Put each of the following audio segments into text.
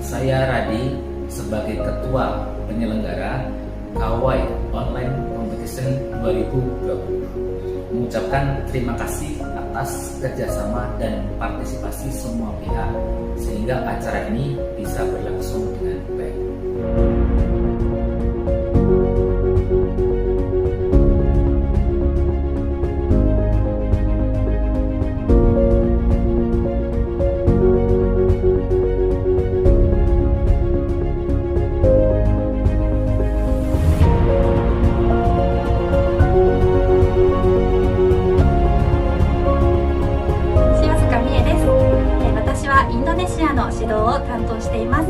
Saya Radi sebagai Ketua Penyelenggara Kawai Online Competition 2020 mengucapkan terima kasih atas kerjasama dan partisipasi semua pihak sehingga acara ini bisa berlangsung dengan baik.担当しています。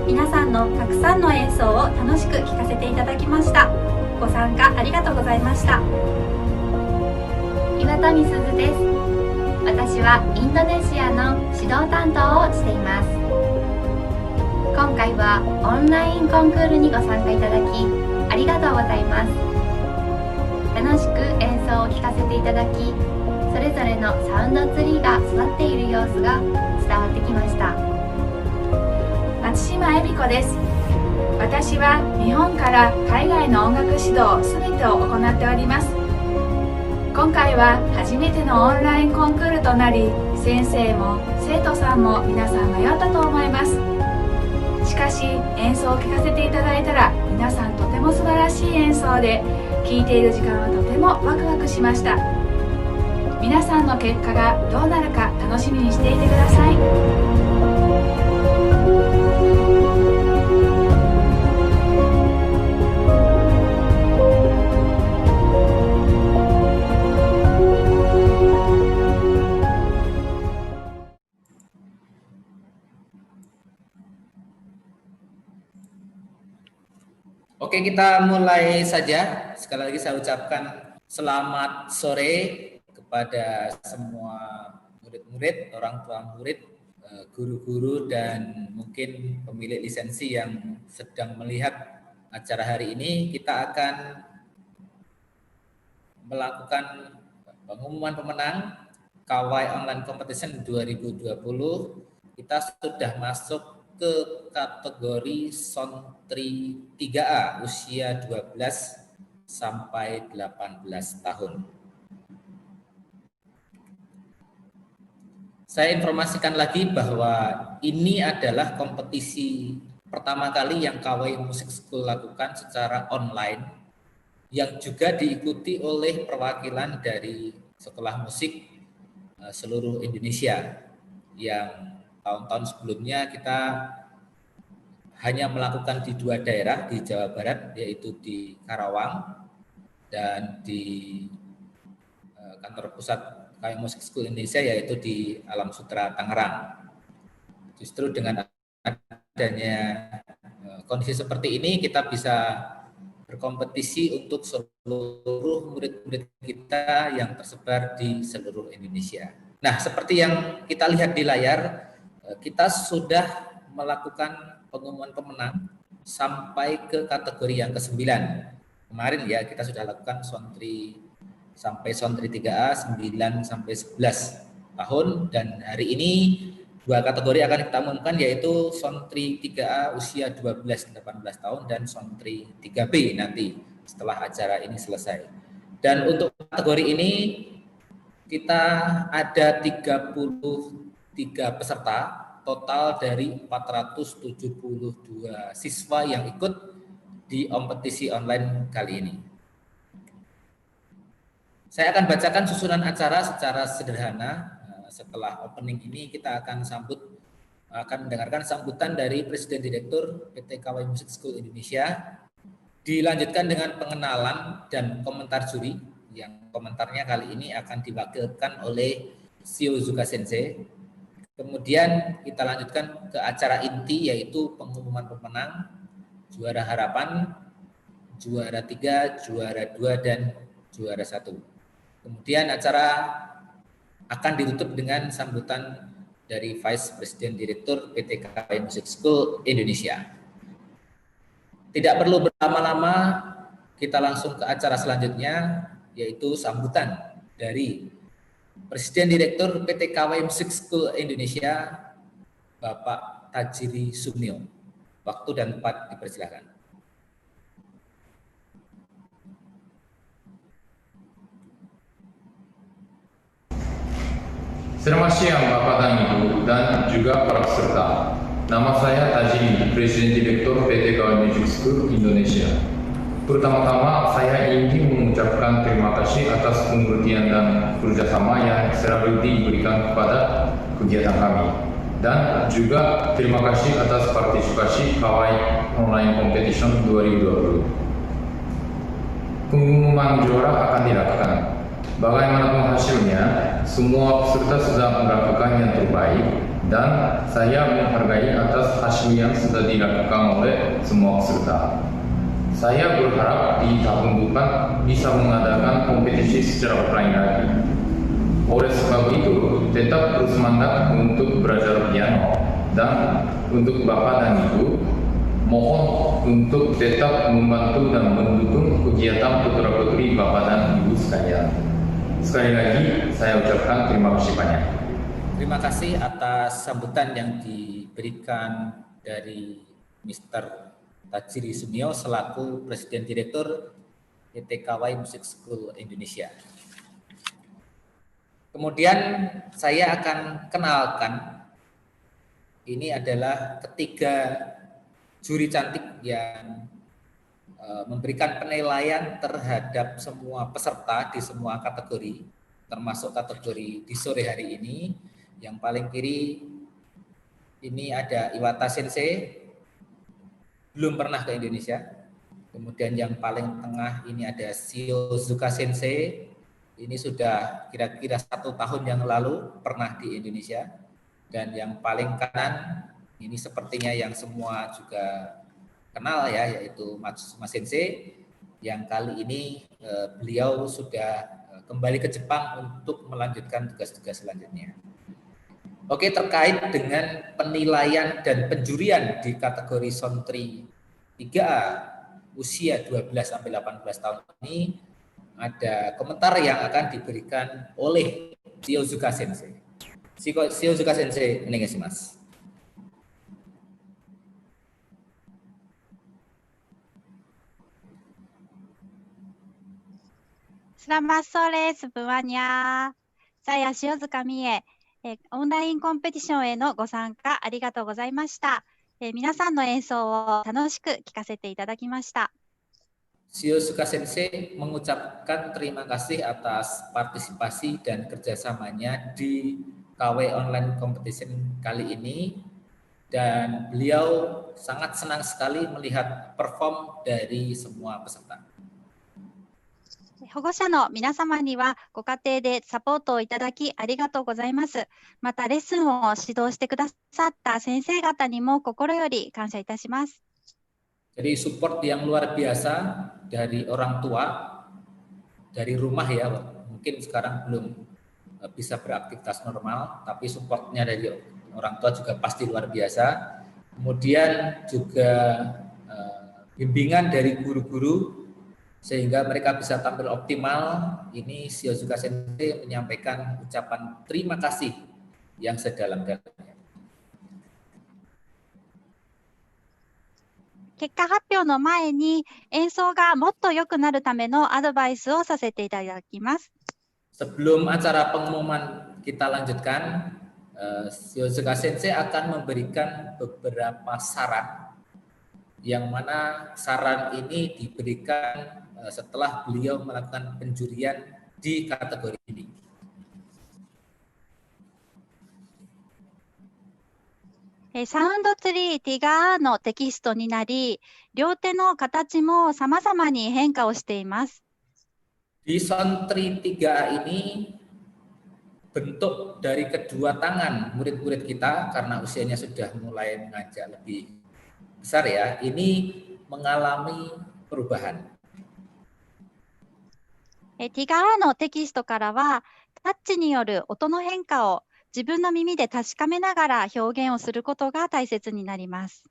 皆さんのたくさんの演奏を楽しく聴かせていただきました。ご参加ありがとうございました。岩谷すずです。私はインドネシアの指導担当をしています。今回はオンラインコンクールにご参加いただきありがとうございます。楽しく演奏を聴かせていただき、それぞれのサウンドツリーが育っている様子が伝わってきました。松島恵美子です。私は日本から海外の音楽指導すべてを行っております。今回は初めてのオンラインコンクールとなり、先生も生徒さんも皆さん迷ったと思います。しかし演奏を聴かせていただいたら皆さんとても素晴らしい演奏で、聴いている時間はとてもワクワクしました。皆さんの結果がどうなるか楽しみにしていてください。Oke, kita mulai saja. Sekali lagi saya ucapkan selamat sore kepada semua murid-murid, orang tua murid, guru-guru, dan mungkin pemilik lisensi yang sedang melihat acara hari ini. Kita akan melakukan pengumuman pemenang Kawai Online Competition 2020. Kita sudah masuk ke kategori Sontri 3A usia 12 sampai 18 tahun. Saya informasikan lagi bahwa ini adalah kompetisi pertama kali yang Kawai Music School lakukan secara online, yang juga diikuti oleh perwakilan dari sekolah musik seluruh Indonesia. Yang tahun-tahun sebelumnya kita hanya melakukan di 2 daerah di Jawa Barat, yaitu di Karawang dan di kantor pusat Kawai Music School Indonesia, yaitu di Alam Sutera Tangerang. Justru dengan adanya kondisi seperti ini, kita bisa berkompetisi untuk seluruh murid-murid kita yang tersebar di seluruh Indonesia. Nah, seperti yang kita lihat di layar, kita sudah melakukan pengumuman pemenang sampai ke kategori yang ke-9. Kemarin ya kita sudah lakukan Sontri sampai Sontri 3A 9 sampai 11 tahun, dan hari ini 2 kategori akan kita umumkan, yaitu Sontri 3A usia 12-18 tahun dan Sontri 3B nanti setelah acara ini selesai. Dan untuk kategori ini kita ada 33 peserta, total dari 472 siswa yang ikut di kompetisi online kali ini. Saya akan bacakan susunan acara secara sederhana. Setelah opening ini kita akan mendengarkan sambutan dari Presiden Direktur PT Kawai Music School Indonesia. Dilanjutkan dengan pengenalan dan komentar juri, yang komentarnya kali ini akan diwakilkan oleh Shio Zuka Sensei. Kemudian kita lanjutkan ke acara inti, yaitu pengumuman pemenang, juara harapan, juara 3, juara 2, dan juara 1. Kemudian acara akan ditutup dengan sambutan dari Vice President Direktur PT KWI Music School Indonesia. Tidak perlu berlama-lama, kita langsung ke acara selanjutnya, yaitu sambutan dari Presiden Direktur PT KWI Music School Indonesia, Bapak Tajiri Sumio. Waktu dan tempat dipersilakan. Selamat siang Bapak dan Ibu dan juga para peserta. Nama saya Tajiri, Presiden Direktur PT KWI Music School Indonesia. Pertama-tama saya ingin mengucapkan terima kasih atas pengertian dan kerjasama yang selalu diberikan kepada kegiatan kami. Dan juga terima kasih atas partisipasi KWI Online Competition 2020. Pengumuman juara akan dilakukan. Bagaimanapun hasilnya, semua peserta sudah melakukan yang terbaik dan saya menghargai atas hasil yang sudah dilakukan oleh semua peserta. Saya berharap di tahun depan bisa mengadakan kompetisi secara offline lagi. Oleh sebab itu, tetap bersemangat untuk belajar piano dan untuk Bapak dan Ibu, mohon untuk tetap membantu dan mendukung kegiatan putra-putri Bapak dan Ibu sekalian. Sekali lagi, saya ucapkan terima kasih banyak. Terima kasih atas sambutan yang diberikan dari Mr. Tajiri Sumio selaku Presiden Direktur PT KWI Music School Indonesia. Kemudian saya akan kenalkan, ini adalah ketiga juri cantik yang memberikan penilaian terhadap semua peserta di semua kategori, termasuk kategori di sore hari ini. Yang paling kiri ini ada Iwata Sensei, belum pernah ke Indonesia. Kemudian yang paling tengah ini ada Shiozuka Sensei, ini sudah kira-kira 1 tahun yang lalu pernah di Indonesia. Dan yang paling kanan ini sepertinya yang semua juga kenal ya, yaitu Matsuma Sensei, yang kali ini beliau sudah kembali ke Jepang untuk melanjutkan tugas-tugas selanjutnya. Oke, terkait dengan penilaian dan penjurian di kategori Sontri 3A usia 12-18 tahun ini, ada komentar yang akan diberikan oleh Shiozuka Sensei. Shiozuka Sensei, onegaishimasu. Selamat sore semuanya. Saya Shiozuka Mie. オンラインコンペティションへのご参加ありがとうございました。皆さんの演奏を楽しく聴かせていただきました。Shiozuka Sensei mengucapkan terima kasih atas partisipasi dan kerjasamanya di KW Online Competition kali ini, dan beliau sangat senang sekali melihat perform dari semua peserta. 保護者の皆様にはご家庭でサポートをいただきありがとうございます。またレッスンを指導してくださった先生方にも心より感謝いたします。Jadi support yang luar biasa dari orang tua, dari rumah ya, mungkin sekarang belum bisa beraktivitas normal, tapi supportnya dari orang tua juga pasti luar biasa. Kemudian juga bimbingan dari guru-guru sehingga mereka bisa tampil optimal. Ini Shiozuka Sensei menyampaikan ucapan terima kasih yang sedalam-dalamnya. 結果発表の前に演奏がもっと良くなるためのアドバイスをさせていただきます。 Sebelum acara pengumuman kita lanjutkan, Shiozuka Sensei akan memberikan beberapa saran, yang mana saran ini diberikan setelah beliau melakukan penjurian di kategori ini. サウンドツリーティガーのテキストになり、両手の形も様々に変化をしています。 Di Sontri 3A ini bentuk dari kedua tangan murid-murid kita, karena usianya sudah mulai mengajar lebih besar ya, ini mengalami perubahan. ティガーのテキストからは、タッチによる音の変化を自分の耳で確かめながら表現をすることが大切になります。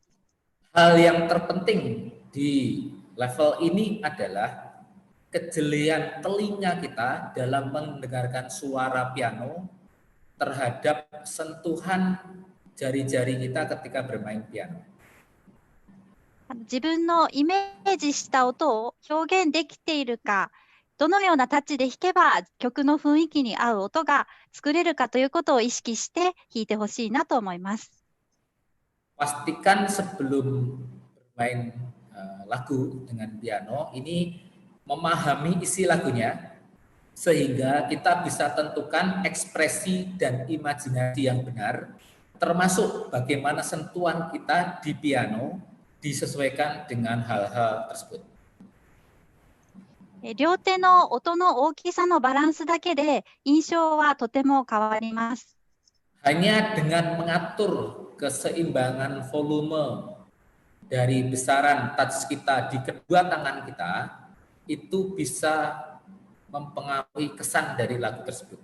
Hal yang terpenting di level ini adalah kejelian telinga kita dalam mendengarkan suara piano terhadap sentuhan jari-jari kita ketika bermain piano. 自分のイメージした音を表現できているか、どのようなタッチで弾けば曲の雰囲気に合う音が作れるかということを意識して弾いてほしいなと思います。Pastikan sebelum bermain lagu dengan piano ini memahami isi lagunya sehingga kita bisa tentukan ekspresi dan imajinasi yang benar, termasuk bagaimana sentuhan kita di piano disesuaikan dengan hal-hal tersebut. 両手の音の大きさのバランスだけで印象はとても変わります。Hanya dengan mengatur keseimbangan volume dari besaran touch kita di kedua tangan kita, itu bisa mempengaruhi kesan dari lagu tersebut.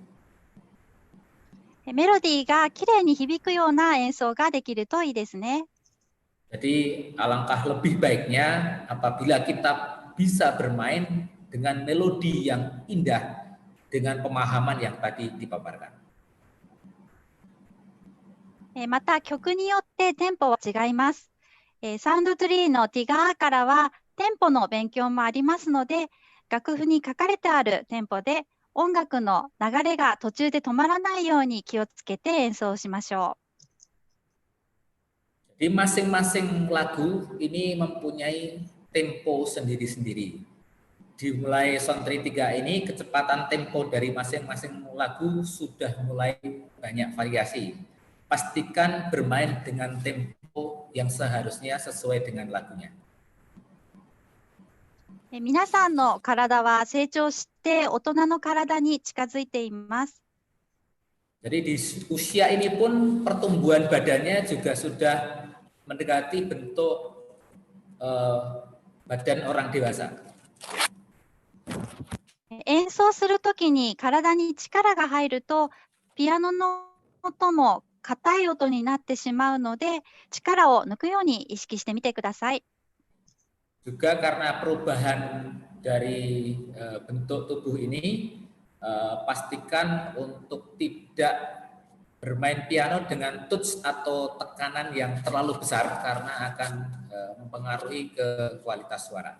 メロディーがきれいに響くような演奏ができるといいですね。Jadi alangkah lebih baiknya apabila kita bisa bermain dengan melodi yang indah dengan pemahaman yang tadi dipaparkan. また曲によってテンポは違います。サウンドツリーのティガーからはテンポの勉強もありますので、楽譜に書かれてあるテンポで音楽の流れが途中で止まらないように気をつけて演奏しましょう。 Di masing-masing lagu ini mempunyai tempo sendiri-sendiri. Dimulai Sontri 3 ini kecepatan tempo dari masing-masing lagu sudah mulai banyak variasi. Pastikan bermain dengan tempo yang seharusnya sesuai dengan lagunya. 皆さんの体は成長して大人の体に近づいています。 Jadi di usia ini pun pertumbuhan badannya juga sudah mendekati bentuk badan orang dewasa. 演奏するときに体に力が入るとピアノの音も硬い音になってしまうので力を抜くように意識してみてください。 Juga karena perubahan dari bentuk tubuh ini, pastikan untuk tidak bermain piano dengan touch atau tekanan yang terlalu besar karena akan mempengaruhi ke kualitas suara.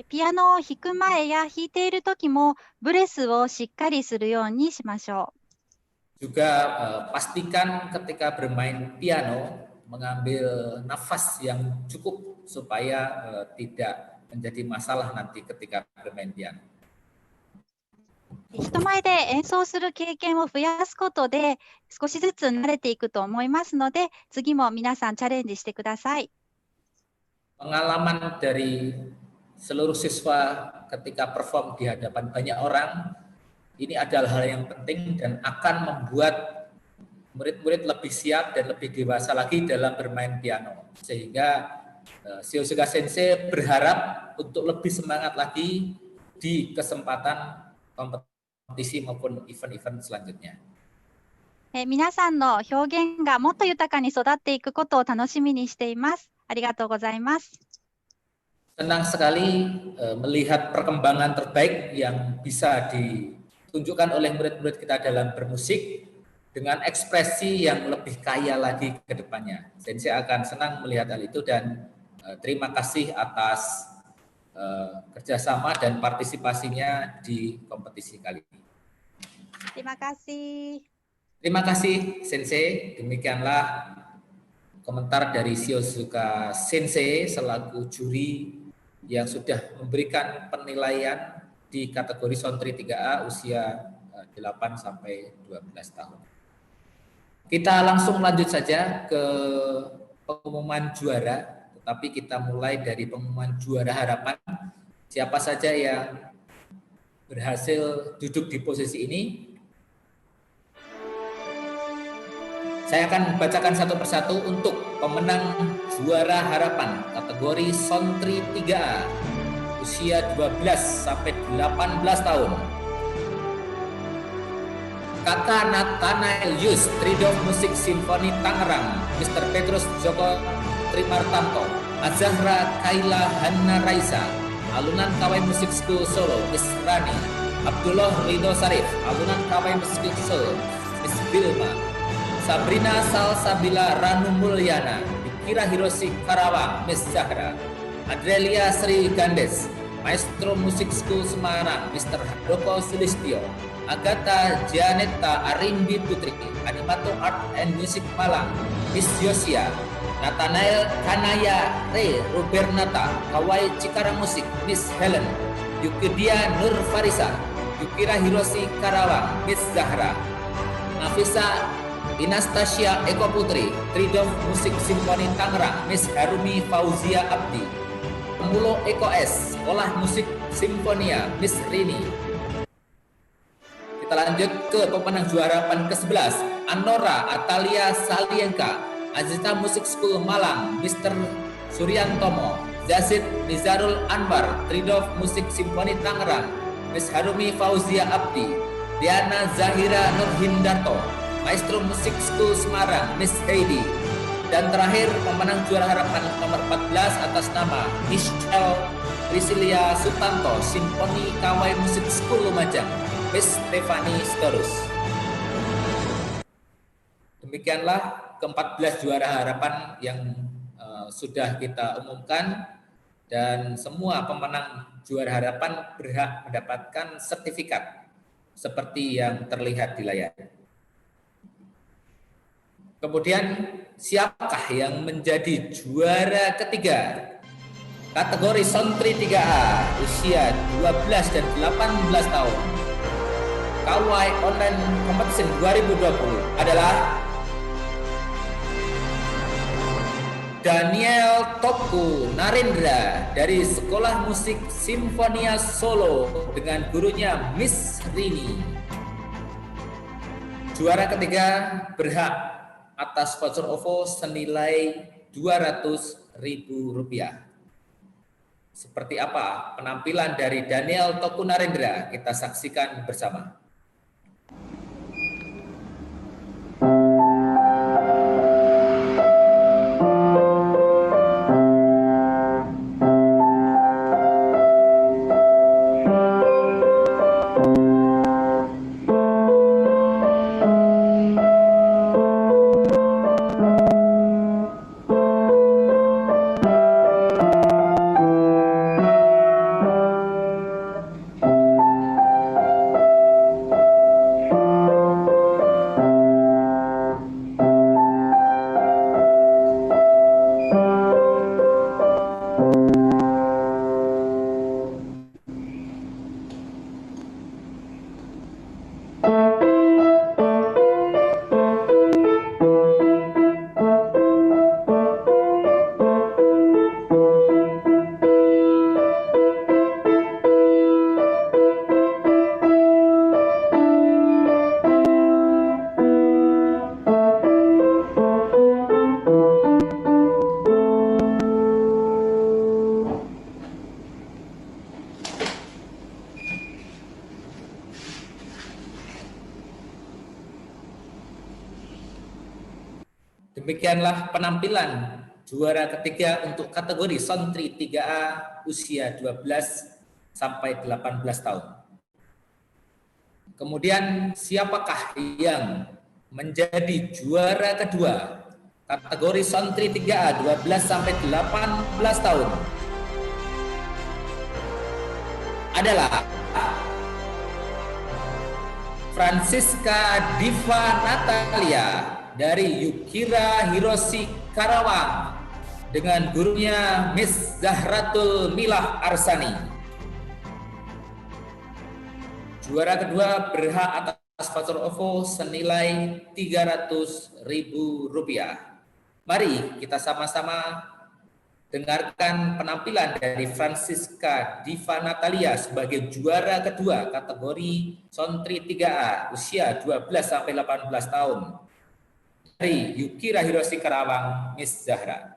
ピアノを弾く前や弾いているときもブレスをしっかりするようにしましょう。 Juga pastikan ketika bermain piano mengambil nafas yang cukup supaya tidak menjadi masalah nanti ketika bermain piano. 人前で演奏する経験を増やすことで少しずつ慣れていくと思いますので、次も皆さんチャレンジしてください。 Pengalaman dari seluruh siswa ketika perform di hadapan banyak orang ini adalah hal yang penting dan akan membuat murid-murid lebih siap dan lebih dewasa lagi dalam bermain piano. Sehingga Shiosuka Sensei berharap untuk lebih semangat lagi di kesempatan kompetisi maupun event-event selanjutnya. 皆さんの表現がもっと豊かに育っていくことを楽しみにしています。ありがとうございます。 Senang sekali melihat perkembangan terbaik yang bisa ditunjukkan oleh murid-murid kita dalam bermusik dengan ekspresi yang lebih kaya lagi ke depannya. Sensei akan senang melihat hal itu dan terima kasih atas kerjasama dan partisipasinya di kompetisi kali ini. Terima kasih. Terima kasih Sensei. Demikianlah komentar dari Shiosuka Sensei selaku juri yang sudah memberikan penilaian di kategori Sontri 3A usia 8 sampai 12 tahun. Kita langsung lanjut saja ke pengumuman juara, tetapi kita mulai dari pengumuman juara harapan. Siapa saja yang berhasil duduk di posisi ini? Saya akan bacakan satu persatu untuk pemenang juara harapan kategori Sontri 3A usia 12 sampai 18 tahun. Kakak Nathanael Yus, Tridov Musik Simfoni Tangerang, Mr. Petrus Joko Trimartanto. Azahra Kaila Hanna Raisa, Alunan Kawai Musik School Solo, Miss Rani. Abdullah Rido Sarif, Alunan Kawai Musik Solo, Miss Bilma. Sabrina Salsabila Ranu Mulyana, Kira Hiroshi Karawang, Miss Zahra. Adrelia Sri Gandes, Maestro Musik School Semarang, Mr. Handoko Sulistyo. Agatha Janetta Arimbi Putri, Animato Art and Music Malang, Miss Yosia. Nathanael Kanaya Re Rubernata, Kawai Cikarang Musik, Miss Helen. Yukidia Nur Farisa, Yukira Hiroshi Karawang, Miss Zahra. Nafisa Inastasia Eko Putri, Tridov Musik Simfoni Tangerang, Miss Harumi Fauzia Abdi. Pemulo Eko S, Sekolah Musik Simfonia, Miss Rini. Kita lanjut ke pemenang juara PAN ke-11, Anora Atalia Salienka, Azita Musik School Malang, Mr. Suryantomo. Zazid Nizarul Anwar, Tridov Musik Simfoni Tangerang, Miss Harumi Fauzia Abdi. Diana Zahira Nurhindarto, Maestro Musik School Semarang, Miss Heidi. Dan terakhir pemenang juara harapan nomor 14 atas nama Michelle Priscilia Sutanto, Simfoni Kawai Musik School Lumajang, Miss Stefani Storus. Demikianlah ke-14 juara harapan yang sudah kita umumkan, dan semua pemenang juara harapan berhak mendapatkan sertifikat seperti yang terlihat di layar. Kemudian siapakah yang menjadi juara ketiga? Kategori Sontri 3A usia 12 dan 18 tahun. Kawai Online Competition 2020 adalah Daniel Toku Narendra dari Sekolah Musik Simfonia Solo dengan gurunya Miss Rini. Juara ketiga berhak atas voucher OVO senilai Rp200.000. Seperti apa penampilan dari Daniel Toku Narendra? Kita saksikan bersama. Demikianlah penampilan juara ketiga untuk kategori Sontri 3A usia 12 sampai 18 tahun. Kemudian siapakah yang menjadi juara kedua kategori Sontri 3A 12 sampai 18 tahun? Adalah Francisca Diva Natalia dari Yukira Hiroshi Karawang dengan gurunya Miss Zahratul Milah Arsani. Juara kedua berhak atas voucher OVO senilai Rp300.000. Mari kita sama-sama dengarkan penampilan dari Francisca Diva Natalia sebagai juara kedua kategori Sontri 3A usia 12 sampai 18 tahun. Dari Yukira Hiroshi Karawang, Miss Zahra.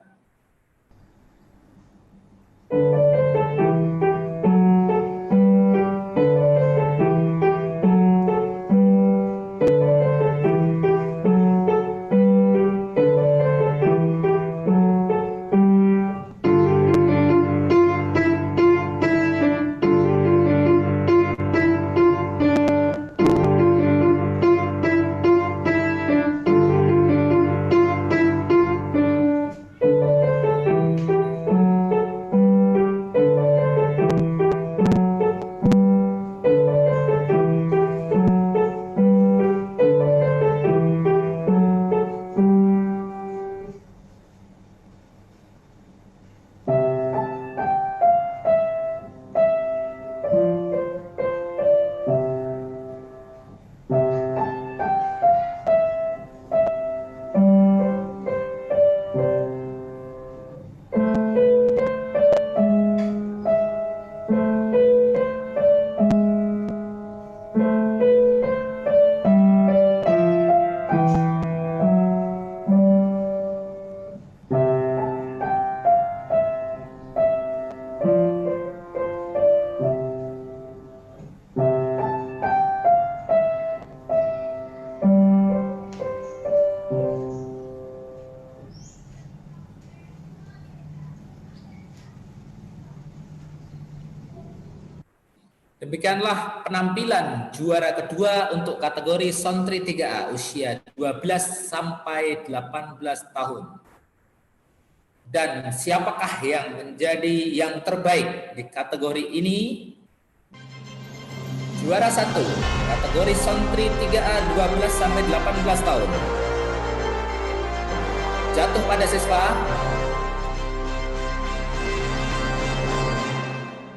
Demikianlah penampilan juara kedua untuk kategori Sontri 3A usia 12 sampai 18 tahun. Dan siapakah yang menjadi yang terbaik di kategori ini? Juara 1 kategori Sontri 3A 12 sampai 18 tahun. Jatuh pada siswa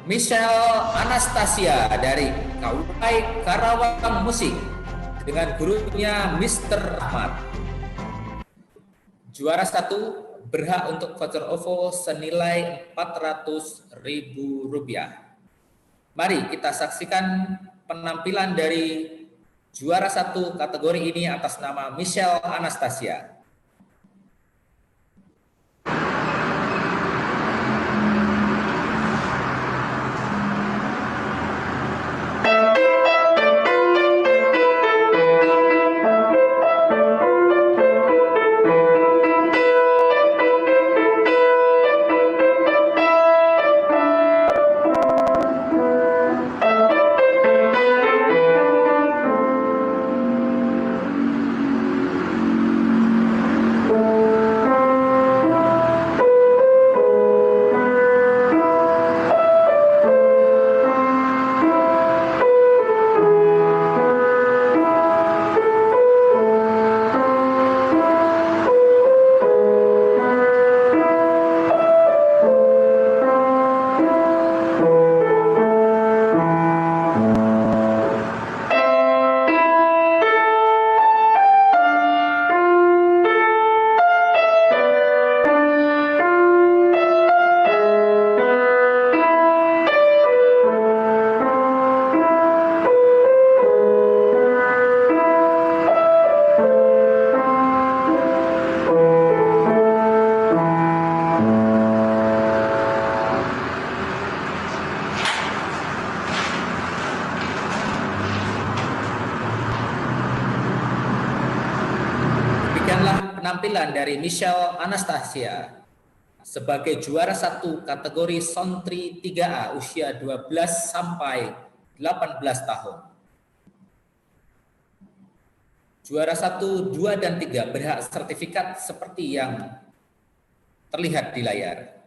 Michelle Anastasia dari KUI Karawang Musik dengan gurunya Mr. Ahmad. Juara 1 berhak untuk voucher OVO senilai Rp400.000. Mari kita saksikan penampilan dari juara 1 kategori ini atas nama Michelle Anastasia. Penampilan dari Michelle Anastasia sebagai juara 1 kategori Sontri 3A usia 12 sampai 18 tahun. Juara 1, 2, dan 3 berhak sertifikat seperti yang terlihat di layar.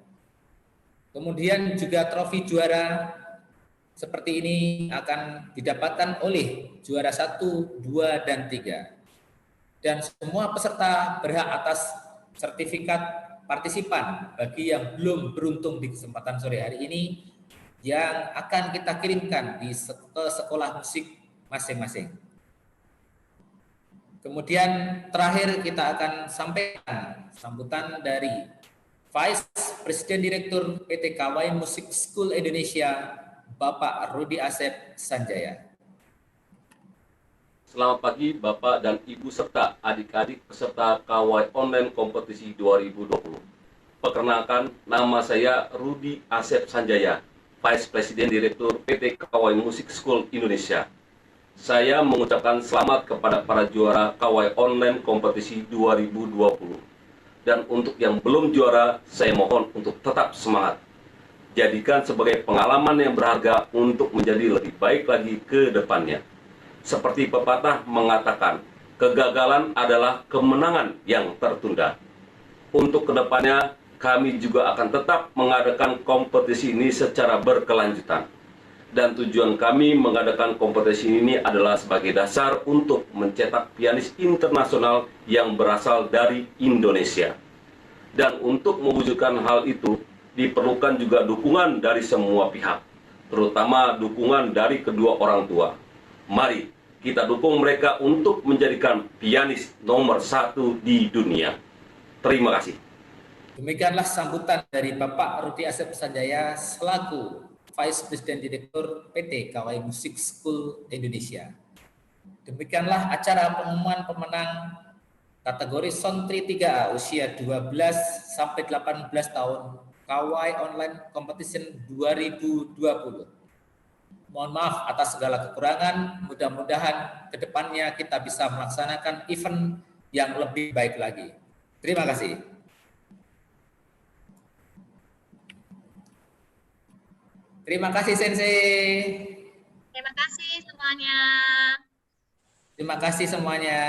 Kemudian juga trofi juara seperti ini akan didapatkan oleh juara 1, 2, dan 3. Dan semua peserta berhak atas sertifikat partisipan bagi yang belum beruntung di kesempatan sore hari ini yang akan kita kirimkan ke sekolah musik masing-masing. Kemudian terakhir kita akan sampaikan sambutan dari Vice President Direktur PT KUI Music School Indonesia, Bapak Rudi Asep Sanjaya. Selamat pagi Bapak dan Ibu serta adik-adik peserta KUI Online Kompetisi 2020. Perkenalkan, nama saya Rudi Asep Sanjaya, Vice President Direktur PT KUI Music School Indonesia. Saya mengucapkan selamat kepada para juara KUI Online Kompetisi 2020. Dan untuk yang belum juara, saya mohon untuk tetap semangat. Jadikan sebagai pengalaman yang berharga untuk menjadi lebih baik lagi ke depannya. Seperti pepatah mengatakan, kegagalan adalah kemenangan yang tertunda. Untuk kedepannya, kami juga akan tetap mengadakan kompetisi ini secara berkelanjutan. Dan tujuan kami mengadakan kompetisi ini adalah sebagai dasar untuk mencetak pianis internasional yang berasal dari Indonesia. Dan untuk mewujudkan hal itu, diperlukan juga dukungan dari semua pihak, terutama dukungan dari kedua orang tua. Mari kita dukung mereka untuk menjadikan pianis nomor 1 di dunia. Terima kasih. Demikianlah sambutan dari Bapak Rudi Asep Sanjaya selaku Vice President Direktur PT KUI Music School Indonesia. Demikianlah acara pengumuman pemenang kategori Sontri 3A usia 12 sampai 18 tahun KUI Online Competition 2020. Mohon maaf atas segala kekurangan, mudah-mudahan ke depannya kita bisa melaksanakan event yang lebih baik lagi. Terima kasih. Terima kasih Sensei. Terima kasih semuanya. Terima kasih semuanya.